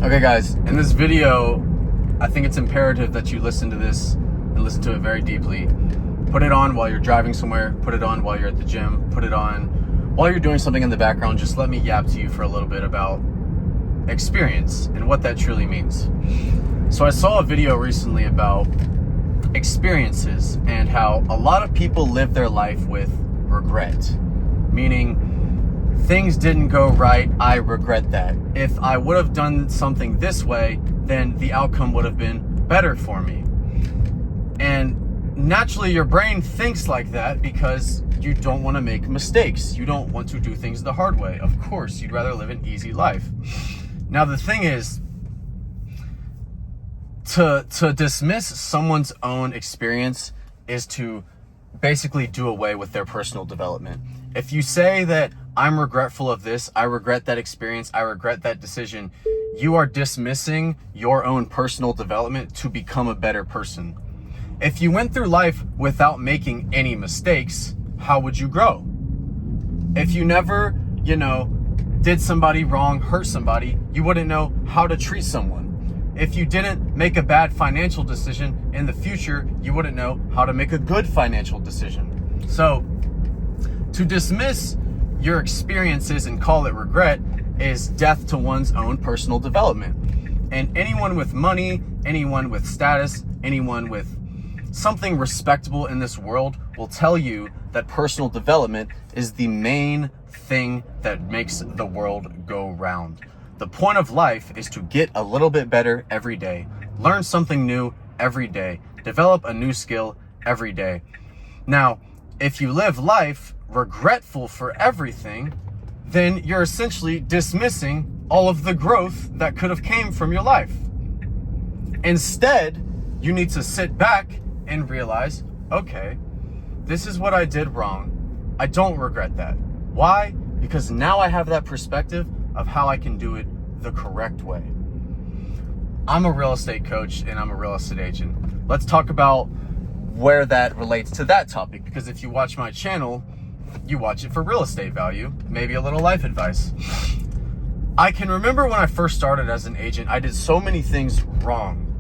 Okay guys, in this video, I think it's imperative that you listen to this and listen to it very deeply. Put it on while you're driving somewhere, put it on while you're at the gym, put it on while you're doing something in the background. Just let me yap to you for a little bit about experience and what that truly means. So I saw a video recently about experiences and how a lot of people live their life with regret, meaning things didn't go right, I regret that. If I would have done something this way, then the outcome would have been better for me. And naturally your brain thinks like that because you don't want to make mistakes. You don't want to do things the hard way. Of course, you'd rather live an easy life. Now the thing is, to dismiss someone's own experience is to basically do away with their personal development. If you say that I'm regretful of this, I regret that experience, I regret that decision, you are dismissing your own personal development to become a better person. If you went through life without making any mistakes, how would you grow? If you never, did somebody wrong, hurt somebody, you wouldn't know how to treat someone. If you didn't make a bad financial decision in the future, you wouldn't know how to make a good financial decision. So to dismiss your experiences and call it regret is death to one's own personal development. And anyone with money, anyone with status, anyone with something respectable in this world will tell you that personal development is the main thing that makes the world go round. The point of life is to get a little bit better every day, learn something new every day, develop a new skill every day. Now, if you live life regretful for everything, then you're essentially dismissing all of the growth that could have came from your life. Instead, you need to sit back and realize, okay, this is what I did wrong. I don't regret that. Why? Because now I have that perspective of how I can do it the correct way. I'm a real estate coach and I'm a real estate agent. Let's talk about where that relates to that topic, because if you watch my channel, you watch it for real estate value, maybe a little life advice. I can remember when I first started as an agent, I did so many things wrong.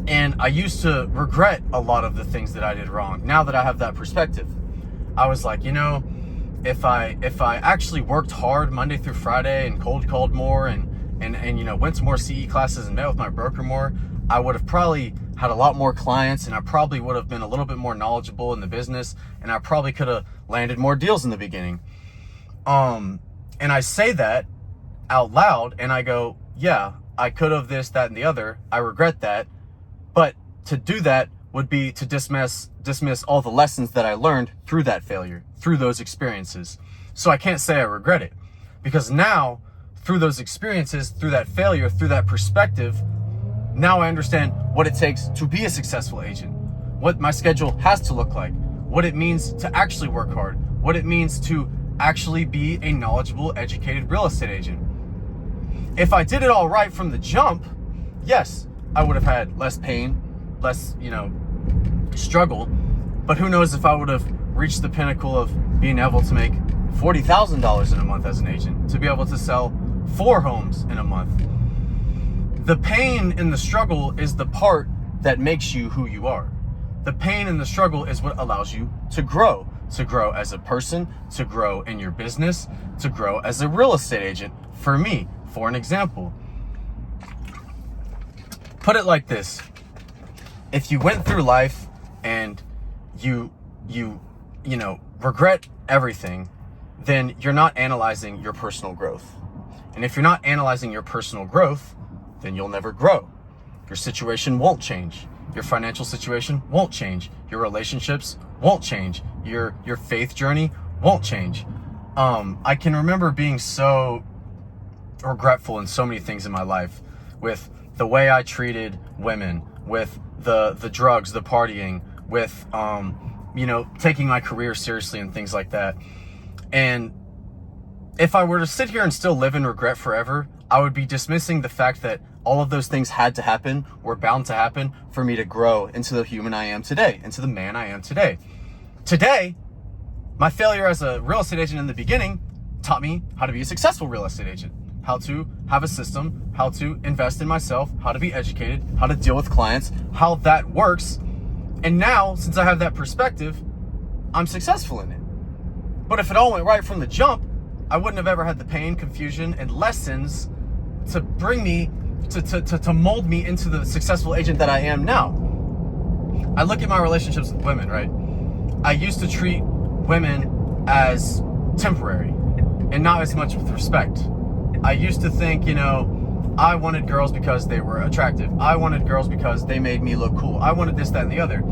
And I used to regret a lot of the things that I did wrong. Now that I have that perspective, I was like, if I actually worked hard Monday through Friday and cold called more and went to more CE classes and met with my broker more, I would have probably had a lot more clients and I probably would have been a little bit more knowledgeable in the business and I probably could have landed more deals in the beginning. And I say that out loud and I go, yeah, I could have this, that, and the other. I regret that. But to do that would be to dismiss all the lessons that I learned through that failure, through those experiences. So I can't say I regret it, because now through those experiences, through that failure, through that perspective, now I understand what it takes to be a successful agent, what my schedule has to look like, what it means to actually work hard, what it means to actually be a knowledgeable, educated real estate agent. If I did it all right from the jump, yes, I would have had less pain, less, struggle, but who knows if I would have reached the pinnacle of being able to make $40,000 in a month as an agent, to be able to sell 4 homes in a month. The pain and the struggle is the part that makes you who you are. The pain and the struggle is what allows you to grow as a person, to grow in your business, to grow as a real estate agent. For me, for an example, put it like this. If you went through life and you regret everything, then you're not analyzing your personal growth. And if you're not analyzing your personal growth, then you'll never grow. Your situation won't change. Your financial situation won't change. Your relationships won't change. Your faith journey won't change. I can remember being so regretful in so many things in my life, with the way I treated women, with the drugs, the partying, with taking my career seriously and things like that. And if I were to sit here and still live in regret forever, I would be dismissing the fact that all of those things had to happen, were bound to happen for me to grow into the human I am today, into the man I am today. Today, my failure as a real estate agent in the beginning taught me how to be a successful real estate agent, how to have a system, how to invest in myself, how to be educated, how to deal with clients, how that works. And now, since I have that perspective, I'm successful in it. But if it all went right from the jump, I wouldn't have ever had the pain, confusion, and lessons to bring me, to mold me into the successful agent that I am now. I look at my relationships with women, right? I used to treat women as temporary and not as much with respect. I used to think, I wanted girls because they were attractive. I wanted girls because they made me look cool. I wanted this, that, and the other.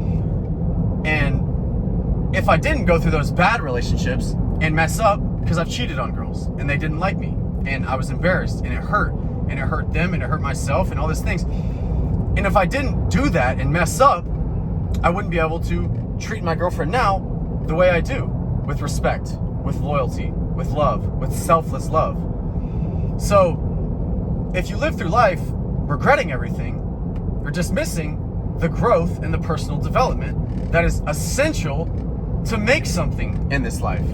And if I didn't go through those bad relationships and mess up, because I've cheated on girls and they didn't like me and I was embarrassed and it hurt them and it hurt myself and all these things. And if I didn't do that and mess up, I wouldn't be able to treat my girlfriend now the way I do, with respect, with loyalty, with love, with selfless love. So if you live through life regretting everything, you're dismissing the growth and the personal development that is essential to make something in this life,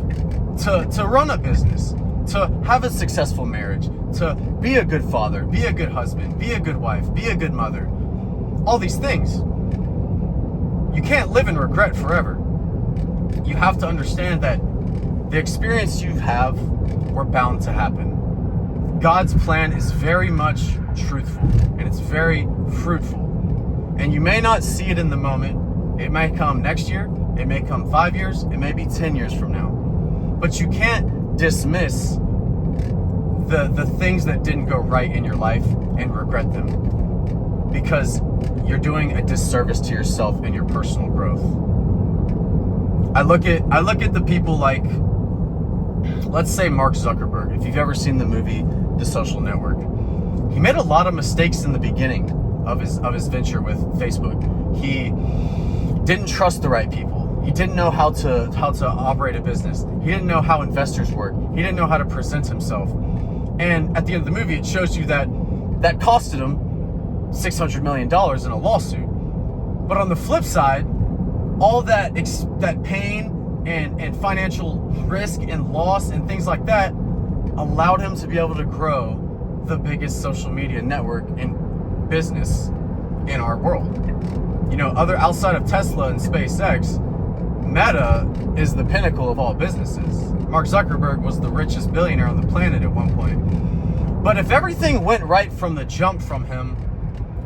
to run a business, to have a successful marriage, to be a good father, be a good husband, be a good wife, be a good mother, all these things. You can't live in regret forever. You have to understand that the experience you have were bound to happen. God's plan is very much truthful and it's very fruitful. And you may not see it in the moment. It may come next year. It may come 5 years. It may be 10 years from now. But you can't dismiss the things that didn't go right in your life and regret them, because you're doing a disservice to yourself and your personal growth. I look at the people like, let's say Mark Zuckerberg. If you've ever seen the movie The Social Network, he made a lot of mistakes in the beginning of his venture with Facebook. He didn't trust the right people. He didn't know how to operate a business. He didn't know how investors work. He didn't know how to present himself. And at the end of the movie, it shows you that costed him $600 million in a lawsuit. But on the flip side, all that pain and financial risk and loss and things like that allowed him to be able to grow the biggest social media network in business in our world. Other outside of Tesla and SpaceX, Meta is the pinnacle of all businesses. Mark Zuckerberg was the richest billionaire on the planet at one point. But if everything went right from the jump from him,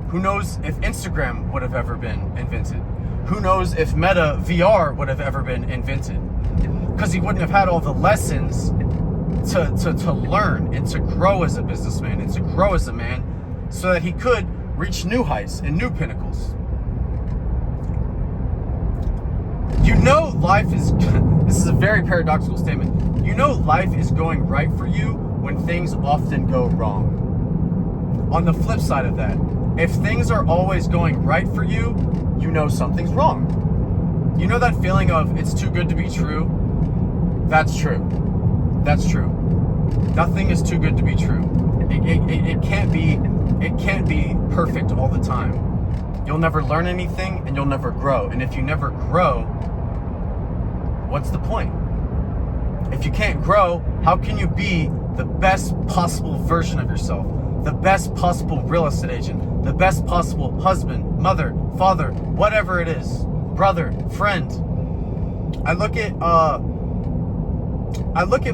who knows if Instagram would have ever been invented? Who knows if Meta VR would have ever been invented? Because he wouldn't have had all the lessons to learn and to grow as a businessman and to grow as a man, so that he could reach new heights and new pinnacles. Life is, this is a very paradoxical statement. Life is going right for you when things often go wrong. On the flip side of that, if things are always going right for you, something's wrong. That feeling of it's too good to be true? That's true. That's true. Nothing is too good to be true. It can't be perfect all the time. You'll never learn anything and you'll never grow. And if you never grow, what's the point? If you can't grow, how can you be the best possible version of yourself? The best possible real estate agent, the best possible husband, mother, father, whatever it is, brother, friend. I look at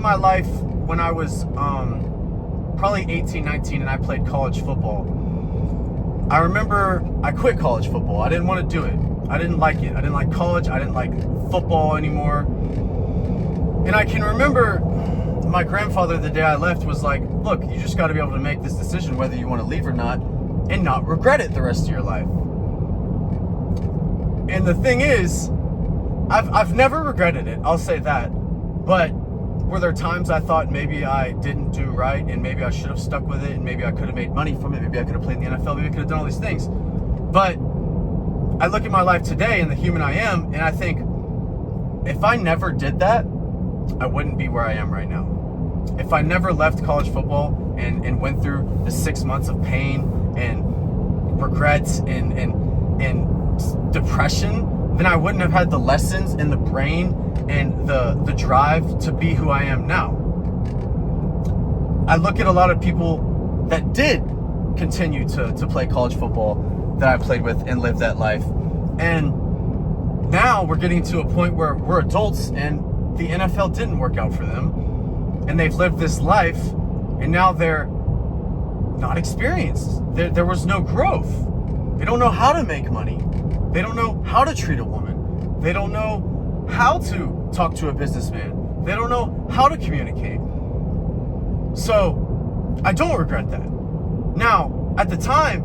my life when I was probably 18, 19, and I played college football. I remember I quit college football. I didn't want to do it. I didn't like it. I didn't like college. I didn't like football anymore. And I can remember my grandfather, the day I left, was like, look, you just got to be able to make this decision whether you want to leave or not, and not regret it the rest of your life. And the thing is, I've never regretted it, I'll say that. But were there times I thought maybe I didn't do right and maybe I should have stuck with it and maybe I could have made money from it, maybe I could have played in the NFL, maybe I could have done all these things. But I look at my life today and the human I am, and I think, if I never did that, I wouldn't be where I am right now. If I never left college football and went through the 6 months of pain and regrets and depression, then I wouldn't have had the lessons and the brain and the drive to be who I am now. I look at a lot of people that did continue to play college football that I played with and lived that life. And now we're getting to a point where we're adults and the NFL didn't work out for them. And they've lived this life and now they're not experienced. There was no growth. They don't know how to make money. They don't know how to treat a woman. They don't know how to talk to a businessman. They don't know how to communicate. So I don't regret that. Now, at the time,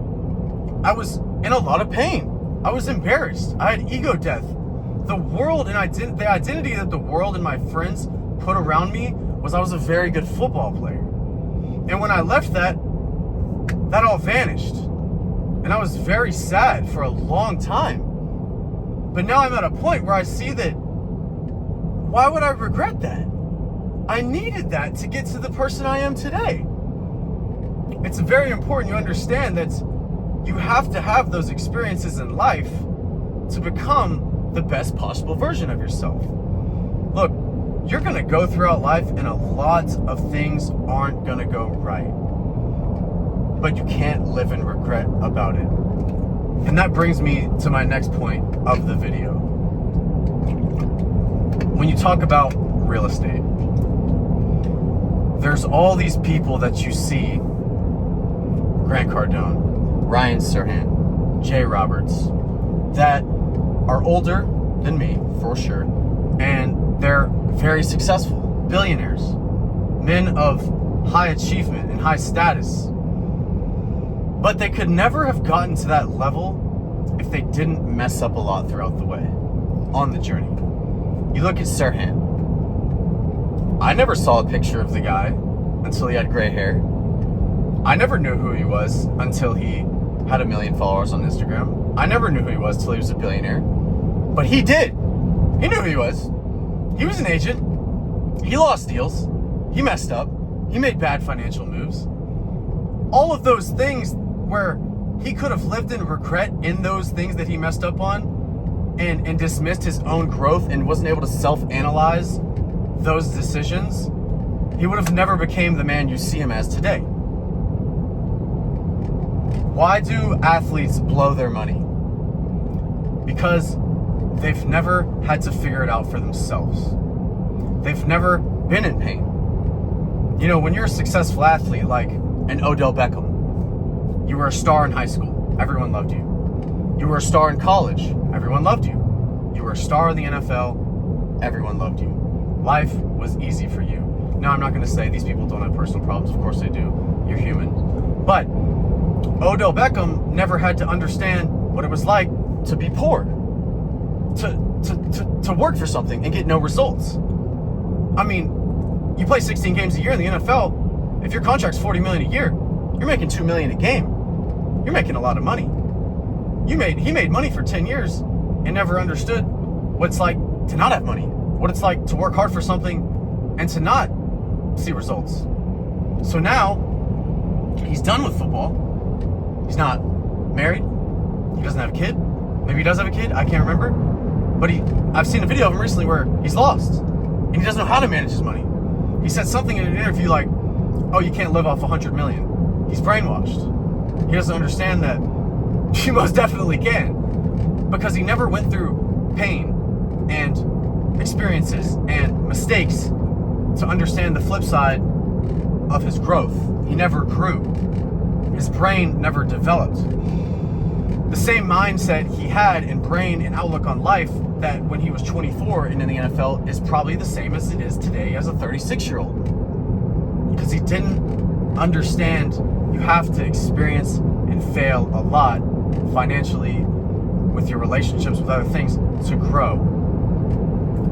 I was in a lot of pain. I was embarrassed. I had ego death. The world and the identity that the world and my friends put around me was I was a very good football player. And when I left that all vanished. And I was very sad for a long time. But now I'm at a point where I see that, why would I regret that? I needed that to get to the person I am today. It's very important you understand that you have to have those experiences in life to become the best possible version of yourself. Look, you're going to go throughout life and a lot of things aren't going to go right. But you can't live in regret about it. And that brings me to my next point of the video. When you talk about real estate, there's all these people that you see, Grant Cardone, Ryan Serhant, Jay Roberts, that are older than me, for sure, and they're very successful, billionaires, men of high achievement and high status. But they could never have gotten to that level if they didn't mess up a lot throughout the way, on the journey. You look at Serhant. I never saw a picture of the guy until he had gray hair. I never knew who he was until he had 1 million followers on Instagram. I never knew who he was until he was a billionaire. But he did. He knew who he was. He was an agent. He lost deals. He messed up. He made bad financial moves. All of those things where he could have lived in regret in those things that he messed up on and dismissed his own growth and wasn't able to self-analyze those decisions, he would have never became the man you see him as today. Why do athletes blow their money? Because they've never had to figure it out for themselves. They've never been in pain. You know, when you're a successful athlete like an Odell Beckham, you were a star in high school, everyone loved you. You were a star in college, everyone loved you. You were a star in the NFL, everyone loved you. Life was easy for you. Now, I'm not going to say these people don't have personal problems. Of course they do. You're human. But Odell Beckham never had to understand what it was like to be poor, to work for something and get no results. I mean, you play 16 games a year in the NFL. If your contract's $40 million a year, you're making $2 million a game. You're making a lot of money. He made money for 10 years and never understood what it's like to not have money, what it's like to work hard for something and to not see results. So now he's done with football. He's not married. He doesn't have a kid. Maybe he does have a kid. I can't remember. But I've seen a video of him recently where he's lost and he doesn't know how to manage his money. He said something in an interview like, "Oh, you can't live off 100 million." He's brainwashed. He doesn't understand that you most definitely can, because he never went through pain and experiences and mistakes to understand the flip side of his growth. He never grew. His brain never developed. The same mindset he had and brain and outlook on life that when he was 24 and in the NFL is probably the same as it is today as a 36-year-old. Because he didn't understand you have to experience and fail a lot financially, with your relationships, with other things, to grow.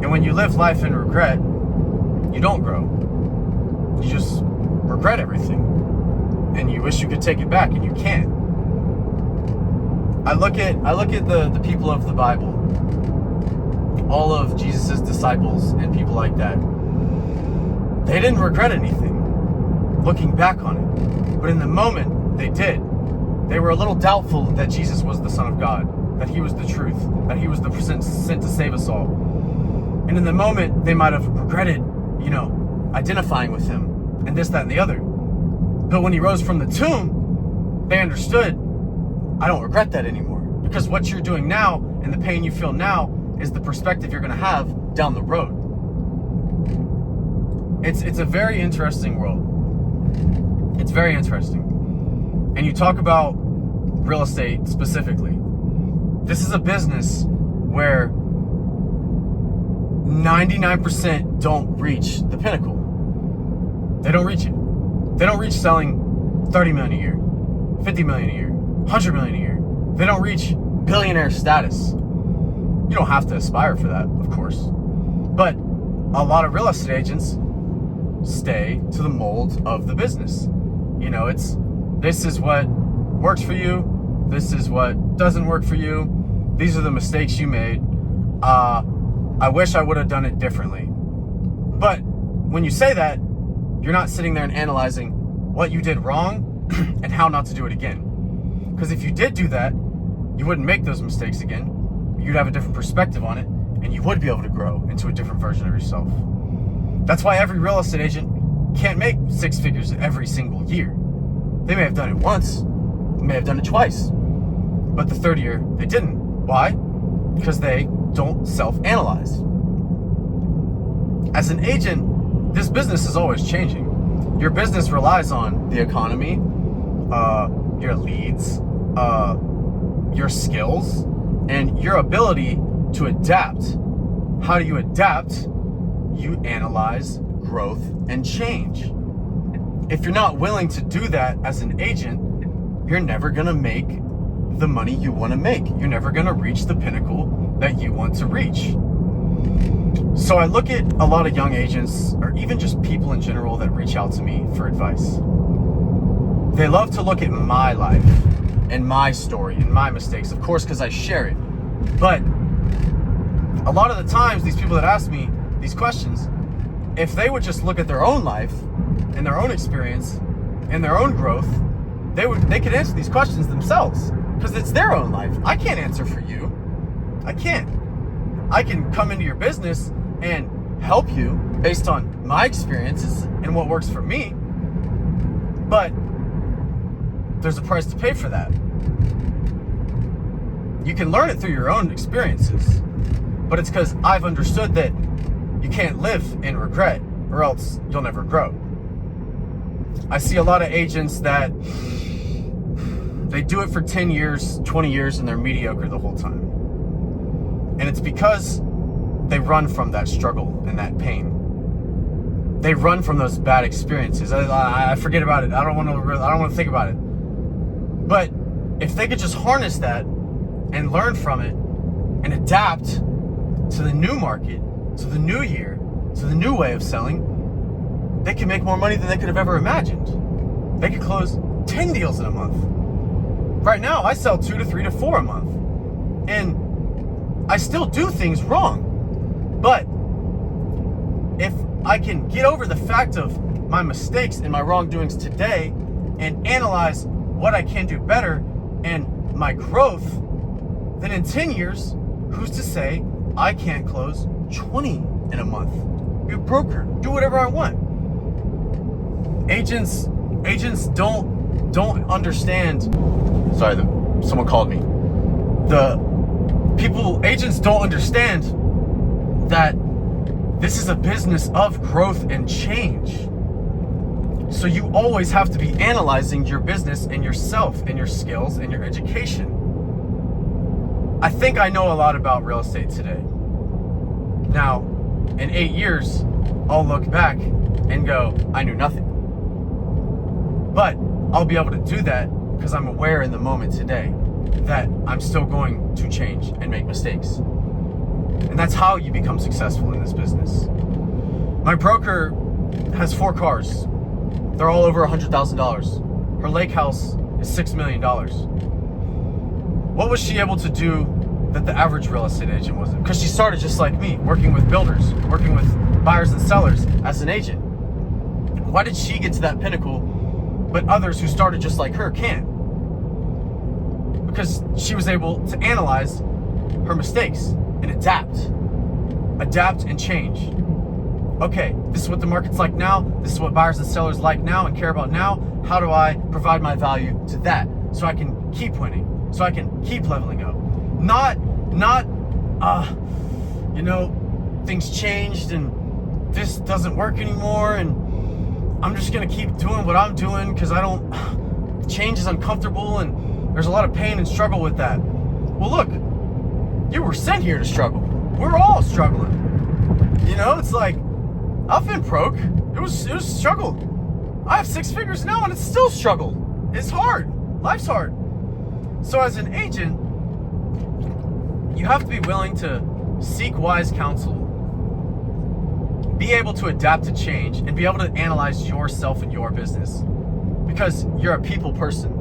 And when you live life in regret, you don't grow. You just regret everything. And you wish you could take it back, and you can't. I look at the people of the Bible, all of Jesus' disciples and people like that. They didn't regret anything, looking back on it. But in the moment, they did. They were a little doubtful that Jesus was the Son of God, that he was the truth, that he was the sent to save us all. And in the moment, they might have regretted, identifying with him, and this, that, and the other. But when he rose from the tomb, they understood, I don't regret that anymore. Because what you're doing now and the pain you feel now is the perspective you're going to have down the road. It's a very interesting world. It's very interesting. And you talk about real estate specifically. This is a business where 99% don't reach the pinnacle. They don't reach it. They don't reach selling 30 million a year, 50 million a year, 100 million a year. They don't reach billionaire status. You don't have to aspire for that, of course. But a lot of real estate agents stay to the mold of the business. You know, this is what works for you. This is what doesn't work for you. These are the mistakes you made. I wish I would have done it differently. But when you say that, you're not sitting there and analyzing what you did wrong and how not to do it again. Because if you did do that, you wouldn't make those mistakes again. You'd have a different perspective on it, and you would be able to grow into a different version of yourself. That's why every real estate agent can't make 6 figures every single year. They may have done it once, they may have done it twice, but the third year they didn't. Why? Because they don't self-analyze. As an agent, this business is always changing. Your business relies on the economy, your leads, your skills, and your ability to adapt. How do you adapt? You analyze growth and change. If you're not willing to do that as an agent, you're never going to make the money you want to make. You're never going to reach the pinnacle that you want to reach. So I look at a lot of young agents, or even just people in general that reach out to me for advice. They love to look at my life and my story and my mistakes, of course, because I share it. But a lot of the times, these people that ask me these questions, if they would just look at their own life and their own experience and their own growth, they could answer these questions themselves, because it's their own life. I can't answer for you. I can't. I can come into your business and help you based on my experiences and what works for me, but there's a price to pay for that. You can learn it through your own experiences, but it's because I've understood that you can't live in regret, or else you'll never grow. I see a lot of agents that they do it for 10 years, 20 years, and they're mediocre the whole time. And it's because they run from that struggle and that pain. They run from those bad experiences. I forget about it. I don't want to think about it. But if they could just harness that and learn from it and adapt to the new market, to the new year, to the new way of selling, they can make more money than they could have ever imagined. They could close 10 deals in a month. Right now, I sell 2 to 3 to 4 a month. And I still do things wrong. But if I can get over the fact of my mistakes and my wrongdoings today and analyze what I can do better and my growth, then in 10 years, who's to say I can't close 20 in a month? Be a broker, do whatever I want. Agents don't understand. Sorry, someone called me. Agents don't understand that this is a business of growth and change. So you always have to be analyzing your business and yourself and your skills and your education. I think I know a lot about real estate today. Now, in 8 years, I'll look back and go, I knew nothing. But I'll be able to do that because I'm aware in the moment today that I'm still going to change and make mistakes. And that's how you become successful in this business. My broker has 4 cars. They're all over $100,000. Her lake house is $6 million. What was she able to do that the average real estate agent wasn't? Because she started just like me, working with builders, working with buyers and sellers as an agent. Why did she get to that pinnacle, but others who started just like her can't? Because she was able to analyze her mistakes and adapt and change. okay, this is what the market's like now. This is what buyers and sellers like now and care about now. How do I provide my value to that so I can keep winning, so I can keep leveling up? Not, things changed and this doesn't work anymore and I'm just gonna keep doing what I'm doing because change is uncomfortable and there's a lot of pain and struggle with that. Well, look, you were sent here to struggle. We're all struggling. It's like, I've been broke. It was struggle. I have 6 figures now and it's still struggle. It's hard. Life's hard. So as an agent, you have to be willing to seek wise counsel, be able to adapt to change, and be able to analyze yourself and your business. Because you're a people person.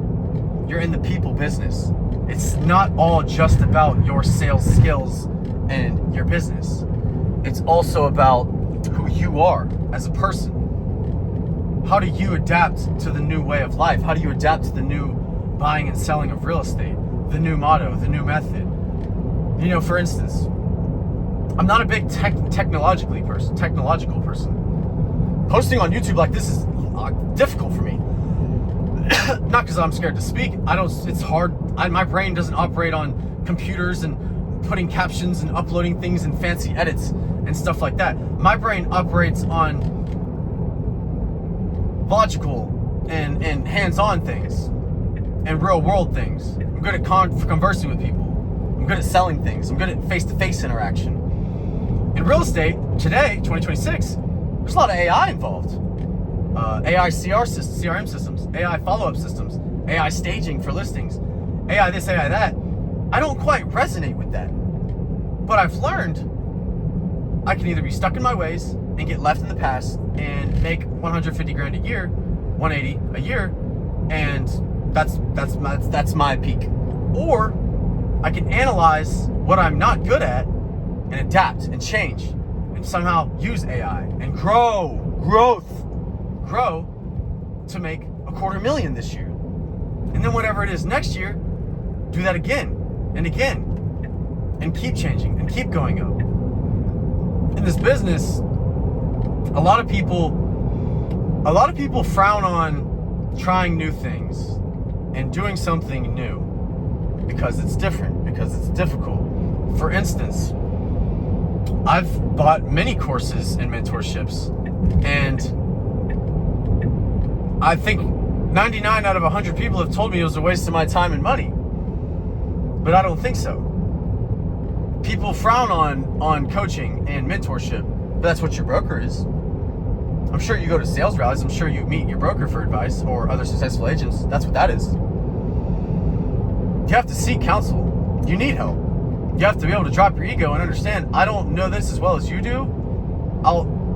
You're in the people business. It's not all just about your sales skills and your business. It's also about who you are as a person. How do you adapt to the new way of life? How do you adapt to the new buying and selling of real estate? The new motto, the new method. For instance, I'm not a big technological person. Posting on YouTube like this is difficult for me. Not because I'm scared to speak. It's hard. My brain doesn't operate on computers and putting captions and uploading things and fancy edits and stuff like that. My brain operates on logical and hands-on things and real world things. I'm good at conversing with people. I'm good at selling things. I'm good at face-to-face interaction. In real estate, today, 2026, there's a lot of AI involved. AI CRM systems, AI follow-up systems, AI staging for listings, AI this, AI that. I don't quite resonate with that. But I've learned I can either be stuck in my ways and get left in the past and make 150 grand a year, 180 a year, and that's my peak. Or I can analyze what I'm not good at and adapt and change and somehow use AI and grow to make $250,000 this year. And then whatever it is next year, do that again and again and keep changing and keep going up. In this business, a lot of people frown on trying new things and doing something new because it's different, because it's difficult. For instance, I've bought many courses and mentorships, and I think 99 out of 100 people have told me it was a waste of my time and money. But I don't think so. People frown on coaching and mentorship, but that's what your broker is. I'm sure you go to sales rallies. I'm sure you meet your broker for advice or other successful agents. That's what that is. You have to seek counsel. You need help. You have to be able to drop your ego and understand, I don't know this as well as you do.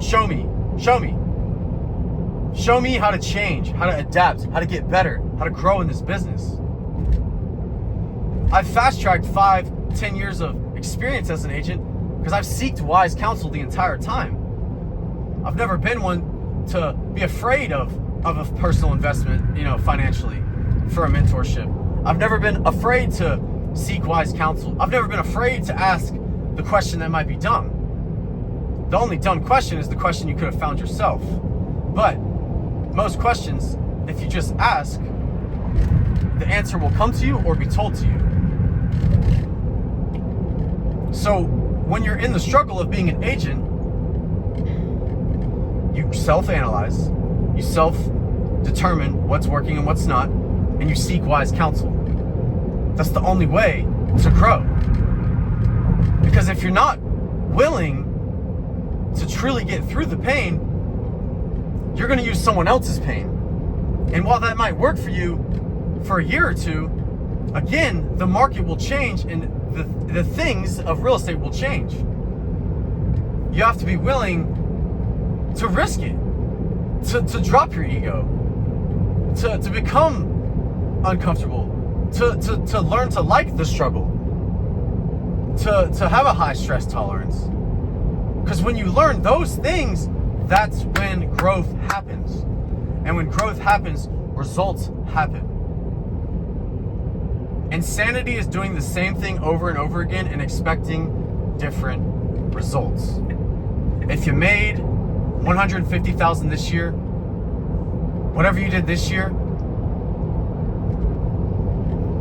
Show me how to change, how to adapt, how to get better, how to grow in this business. I've fast-tracked 5-10 years of experience as an agent because I've sought wise counsel the entire time. I've never been one to be afraid of a personal investment, financially for a mentorship. I've never been afraid to seek wise counsel. I've never been afraid to ask the question that might be dumb. The only dumb question is the question you could have found yourself. But most questions, if you just ask, the answer will come to you or be told to you. So when you're in the struggle of being an agent, you self-analyze, you self-determine what's working and what's not, and you seek wise counsel. That's the only way to grow. Because if you're not willing to truly get through the pain, you're going to use someone else's pain. And while that might work for you for a year or two, again, the market will change and the things of real estate will change. You have to be willing to risk it, to drop your ego, to become uncomfortable, to learn to like the struggle, to have a high stress tolerance. Because when you learn those things, that's when growth happens. And when growth happens, results happen. Insanity is doing the same thing over and over again and expecting different results. If you made 150,000 this year, whatever you did this year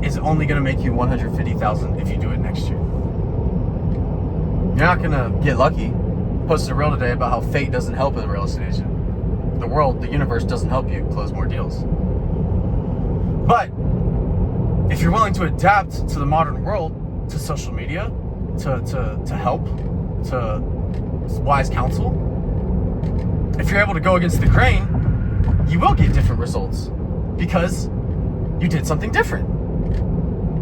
is only going to make you 150,000 if you do it next year. You're not going to get lucky. Posted a reel today about how fate doesn't help a real estate agent. The world, the universe doesn't help you close more deals. But if you're willing to adapt to the modern world, to social media, to help, to wise counsel, if you're able to go against the grain, you will get different results because you did something different.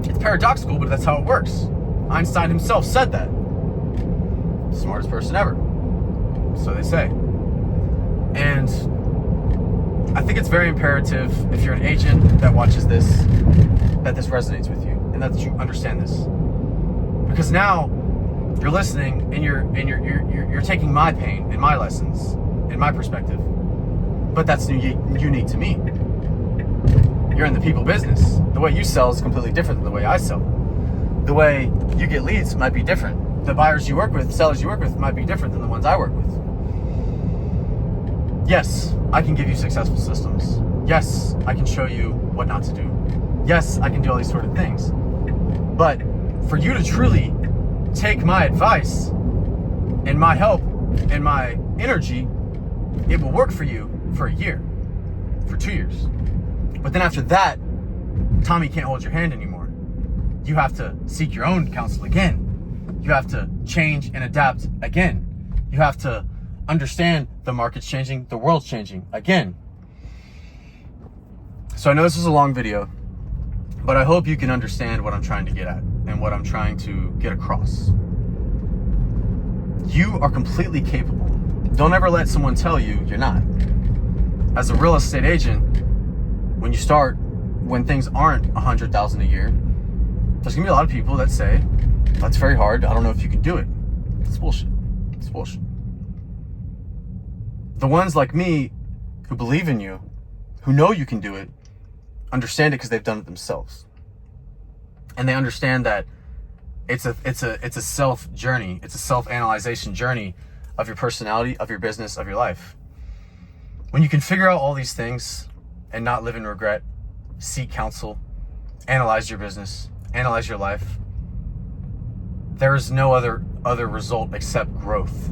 It's paradoxical, but that's how it works. Einstein himself said that. Smartest person ever. So they say. And I think it's very imperative, if you're an agent that watches this, that this resonates with you and that you understand this. Because now you're listening and you're taking my pain and my lessons and my perspective. But that's unique to me. You're in the people business. The way you sell is completely different than the way I sell. The way you get leads might be different. The buyers you work with, sellers you work with might be different than the ones I work with. Yes, I can give you successful systems. Yes, I can show you what not to do. Yes, I can do all these sort of things. But for you to truly take my advice and my help and my energy, it will work for you for a year, for 2 years. But then after that, Tommy can't hold your hand anymore. You have to seek your own counsel again. You have to change and adapt again. You have to understand the market's changing, the world's changing again. So I know this is a long video, but I hope you can understand what I'm trying to get at and what I'm trying to get across. You are completely capable. Don't ever let someone tell you you're not. As a real estate agent, when you start, when things aren't 100,000 a year, there's gonna be a lot of people that say, that's very hard, I don't know if you can do it. It's bullshit. It's bullshit. The ones like me who believe in you, who know you can do it, understand it because they've done it themselves. And they understand that it's a self journey. It's a self-analyzation journey of your personality, of your business, of your life. When you can figure out all these things and not live in regret, seek counsel, analyze your business, analyze your life, there is no other result except growth.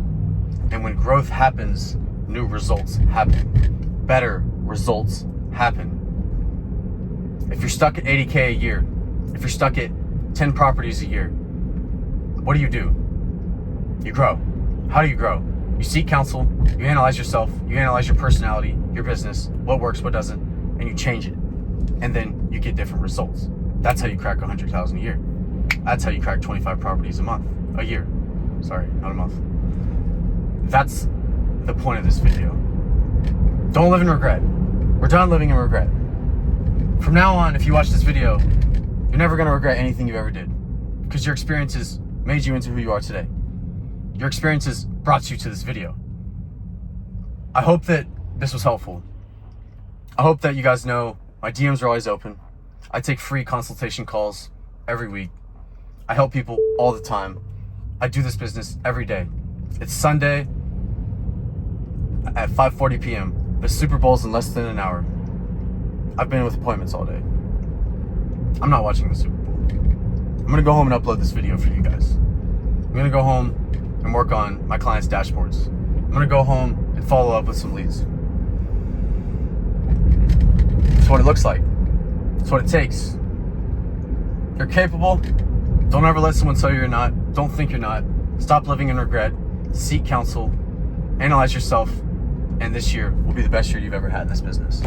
And when growth happens, new results happen. Better results happen. If you're stuck at 80K a year, if you're stuck at 10 properties a year, what do? You grow. How do you grow? You seek counsel, you analyze yourself, you analyze your personality, your business, what works, what doesn't, and you change it. And then you get different results. That's how you crack 100,000 a year. That's how you crack 25 properties a year. Sorry, not a month. That's the point of this video. Don't live in regret. We're done living in regret. From now on, if you watch this video, you're never going to regret anything you ever did, because your experiences made you into who you are today. Your experiences brought you to this video. I hope that this was helpful. I hope that you guys know my DMs are always open. I take free consultation calls every week. I help people all the time. I do this business every day. It's Sunday at 5:40 p.m. The Super Bowl's in less than an hour. I've been with appointments all day. I'm not watching the Super Bowl. I'm gonna go home and upload this video for you guys. I'm gonna go home and work on my clients' dashboards. I'm gonna go home and follow up with some leads. That's what it looks like. That's what it takes. You're capable. Don't ever let someone tell you you're not. Don't think you're not. Stop living in regret. Seek counsel. Analyze yourself. And this year will be the best year you've ever had in this business.